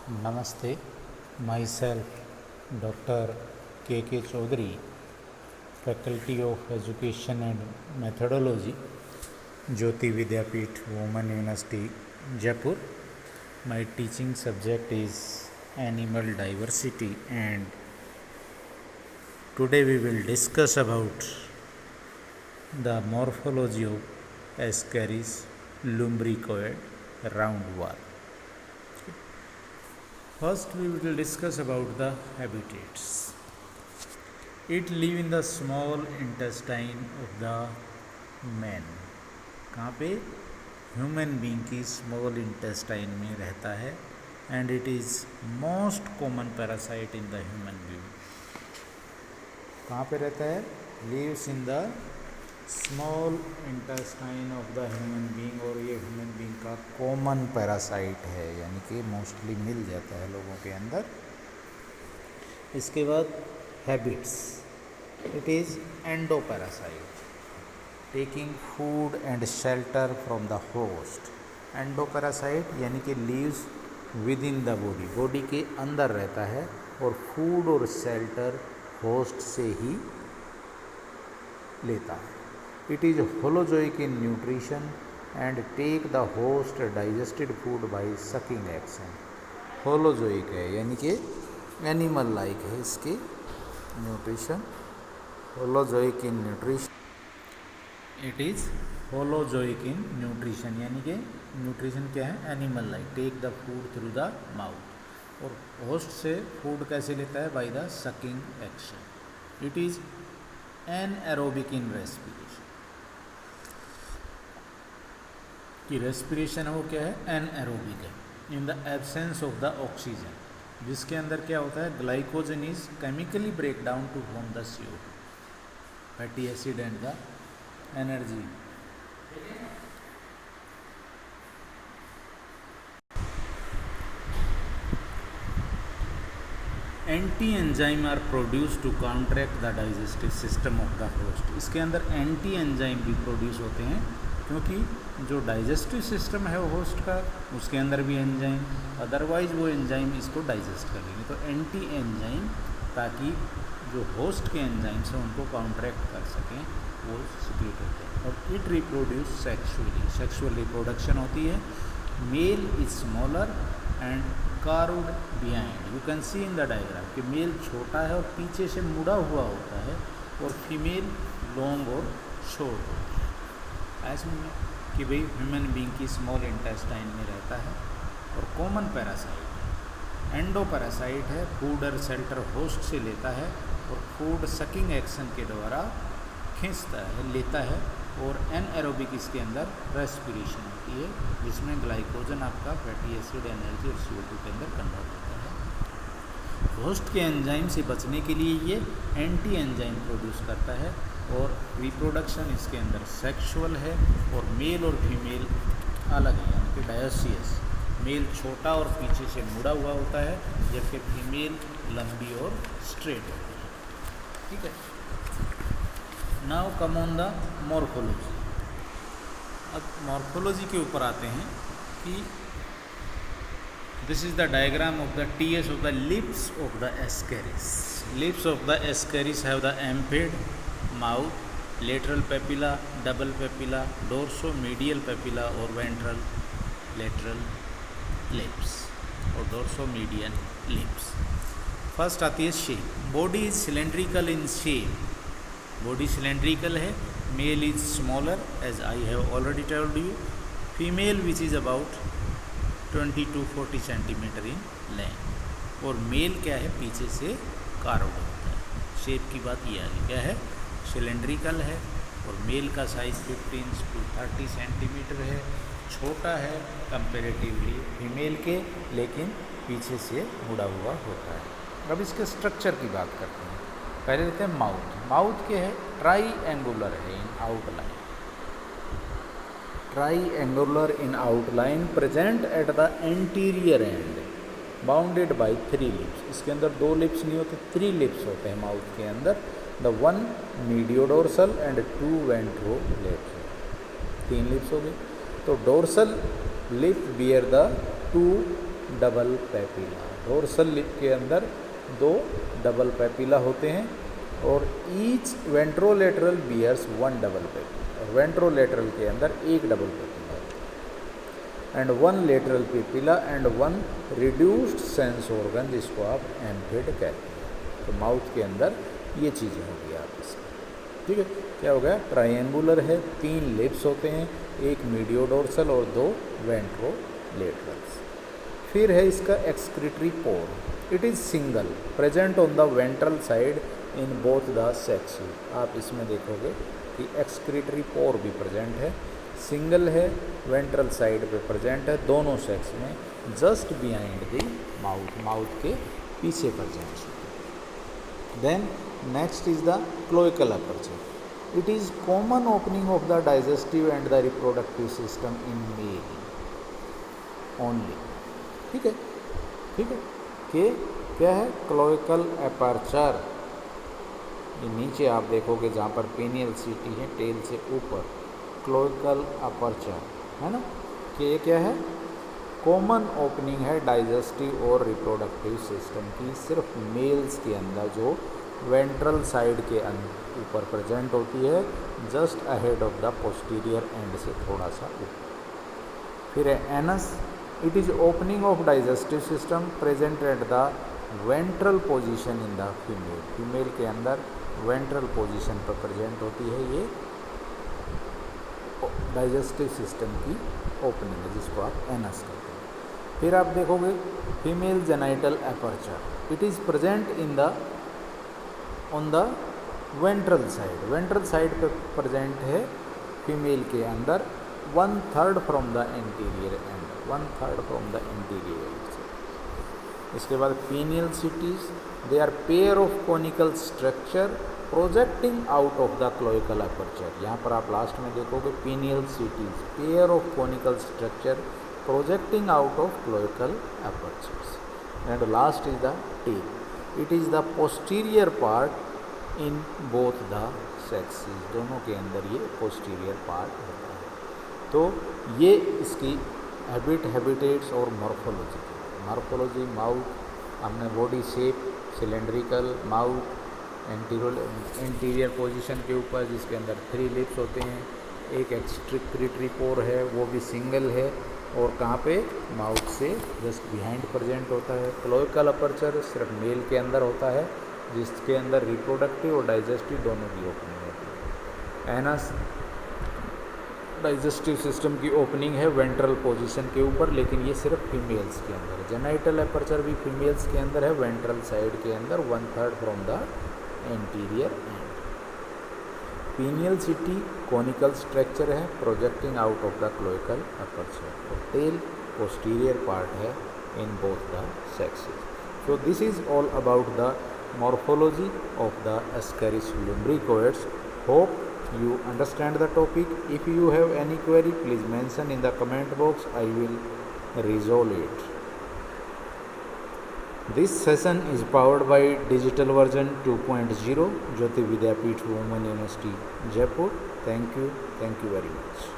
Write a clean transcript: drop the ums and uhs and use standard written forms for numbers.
Namaste, myself Dr. K. Chaudhary, Faculty of Education and Methodology, Jyoti Vidyapeeth, Women University, Jaipur. My teaching subject is Animal Diversity, and today we will discuss about the morphology of Ascaris lumbricoid roundworm. First, we will discuss about the habitats. It live in the small intestine of the man. कहाँ पे? Human being की small intestine में रहता है and it is most common parasite in the human being. कहाँ पे रहता है? Lives in the small intestine of the human being, और ये ह्यूमन बींग का कॉमन पैरासाइट है, यानी कि मोस्टली मिल जाता है लोगों के अंदर. इसके बाद habits. It is endoparasite, taking food and shelter from the host. Endoparasite यानी कि leaves with in the body, body के अंदर रहता है और फूड और शेल्टर होस्ट से ही लेता है. It is holozoic in nutrition and take the host digested food by sucking action. Holozoic है यानी कि एनिमल लाइक है इसकी nutrition. holozoic in nutrition. It is holozoic in nutrition यानी कि न्यूट्रिशन क्या है? Animal like. Take the food through the mouth, और होस्ट से फूड कैसे लेता है? By the sucking action. It is anaerobic in respiration. कि रेस्पिरेशन है वो क्या है? एनएरोबिक है. In the absence of the oxygen, जिसके अंदर क्या होता है? Glycogen is chemically break down to form the CO, fatty acid and the energy. Anti enzyme are produce to counteract the digestive system of the host. इसके अंदर anti enzyme भी produce होते हैं, क्योंकि जो डाइजेस्टिव सिस्टम है वो host का, उसके अंदर भी एंजाइम, अदरवाइज वो एंजाइम इसको डाइजेस्ट कर लेंगे. तो एंटी एंजाइम, ताकि जो होस्ट के एंजाइम्स हैं उनको काउंटरैक्ट कर सकें, वो सिक्रेट होते हैं. और it reproduce sexually, sexual reproduction होती है. Male is smaller and curved behind. You can see in the diagram कि मेल छोटा है और पीछे से मुड़ा हुआ होता है, और फीमेल लॉन्ग और शॉर्ट होती है. ऐसे में कि भाई ह्यूमन बींग की स्मॉल इंटेस्टाइन में रहता है और कॉमन पैरासाइट है. एंडोपैरासाइट है, फूड और शेल्टर होस्ट से लेता है और फूड सकिंग एक्शन के द्वारा खींचता है, लेता है. और एनएरोबिक इसके अंदर रेस्पिरेशन होती है, जिसमें ग्लाइकोजन आपका फैटी एसिड, एनर्जी और CO2 के अंदर कन्वर्ट होता है. होस्ट के एंजाइम से बचने के लिए ये एंटी एंजाइम प्रोड्यूस करता है. और रिप्रोडक्शन इसके अंदर सेक्सुअल है, और मेल और फीमेल अलग है, यानी कि डायोसियस. मेल छोटा और पीछे से मुड़ा हुआ होता है, जबकि फीमेल लंबी और स्ट्रेट होती है. ठीक है. Now come on the morphology. अब मॉर्फोलॉजी के ऊपर आते हैं कि this is the diagram of the TS of the lips of the Ascaris. Lips of the Ascaris have the amphid mouth, lateral papilla, double papilla, dorsomedial papilla और ventral lateral lips और dorsomedian lips. First आती है shape. Body is cylindrical in shape. Body cylindrical है. Male is smaller as I have already told you. Female which is about 20 to 40 centimetre in length. और male क्या है? पीछे से carved होता है. शेप की बात ये आ गई. क्या है? सिलेंड्रिकल है, और मेल का साइज 15 to 30 सेंटीमीटर है. छोटा है कंपेरेटिवली फीमेल के, लेकिन पीछे से मुड़ा हुआ होता है. अब इसके स्ट्रक्चर की बात करते हैं. पहले देखते हैं माउथ. माउथ के है ट्राई एंगुलर है इन outline. Try angular in outline, present at the anterior and, bounded by 3 lips. इसके अंदर 2 लिप्स नहीं होते, 3 लिप्स होते हैं माउथ के अंदर. The 1 mediodorsal and 2 ventrolateral. 3 lips हो गई. तो dorsal lip bear the 2 double papilla. Dorsal lip के अंदर 2 डबल पैपिला होते हैं और each ventrolateral bears 1 double papilla. Ventrolateral के अंदर 1 double papilla and 1 lateral papilla and 1 reduced sense organ, जिसको आप एम्फिड कहते हैं। तो माउथ के अंदर ये चीज़ें होगी आप इसमें, ठीक है। क्या हो गया, ट्रायंगुलर है, 3 लिप्स होते हैं, 1 मीडियोडोर्सल और 2 वेंट्रोलेटरल्स। फिर है इसका excretory pour. It is single present on the ventral side in both the sex. आप इसमें देखोगे कि एक्सक्रीटरी पोर भी प्रेजेंट है, सिंगल है, वेंट्रल साइड पे प्रेजेंट है दोनों सेक्स में, just behind the mouth, mouth के पीछे प्रेजेंट है। Then next is the cloacal aperture. It is common opening of the digestive and the reproductive system in male only, ठीक है, ठीक है। कि क्या है, क्लोइकल अपर्चर। ये नीचे आप देखोगे जहाँ पर पेनियल सिटी है, टेल से ऊपर क्लोइकल अपर्चर है ना, कि ये क्या है, कॉमन ओपनिंग है डाइजेस्टिव और रिप्रोडक्टिव सिस्टम की, सिर्फ मेल्स के अंदर, जो वेंट्रल साइड के ऊपर प्रेजेंट होती है, just ahead of the posterior and से थोड़ा सा ऊपर। फिर है anus. It is opening of digestive system present at the ventral position in the female. Female के अंदर वेंट्रल पोजीशन पर प्रेजेंट होती है ये डाइजेस्टिव सिस्टम की ओपनिंग है, जिसको आप एनस कहते हैं। फिर आप देखोगे female genital aperture. It is present in the on the ventral side. Ventral side पे प्रेजेंट है फीमेल के अंदर 1/3 from the interior end, 1/3 from the interior. इसके बाद penial setae, they are pair of conical structure projecting out of the cloacal aperture. यहाँ पर आप last में देखोगे penial setae, pair of conical structure projecting out of cloacal apertures. And last is the tell. It is the posterior part in both the sexes. दोनों के अंदर ये posterior part होता है। तो ये इसकी हैबिटेट्स और मॉर्फोलॉजी। मॉर्फोलॉजी, माउथ, हमने body shape, cylindrical mouth, anterior position के ऊपर, जिसके अंदर 3 लिप्स होते हैं, एक एक्सक्रीटरी पोर है, वो भी सिंगल है, और कहाँ पे, माउथ से जस्ट बिहाइंड प्रेजेंट होता है। क्लोइकल अपर्चर सिर्फ मेल के अंदर होता है, जिसके अंदर रिप्रोडक्टिव और डाइजेस्टिव दोनों की ओपनिंग होती है। एनस डाइजेस्टिव सिस्टम की ओपनिंग है वेंट्रल पोजीशन के ऊपर, लेकिन ये सिर्फ फीमेल्स के अंदर है। जेनाइटल अपर्चर भी फीमेल्स के अंदर है, वेंट्रल साइड के अंदर 1/3 from the interior end. Penial seta conical structure है projecting out of the cloacal aperture, और टेल पोस्टीरियर पार्ट है in both the sexes. So this is all about the morphology of the Ascaris lumbricoids. Hope you understand the topic. If you have any query, please mention in the comment box. I will resolve it. This session is powered by digital version 2.0 Jyoti Vidyapeeth Women University Jaipur. Thank you very much.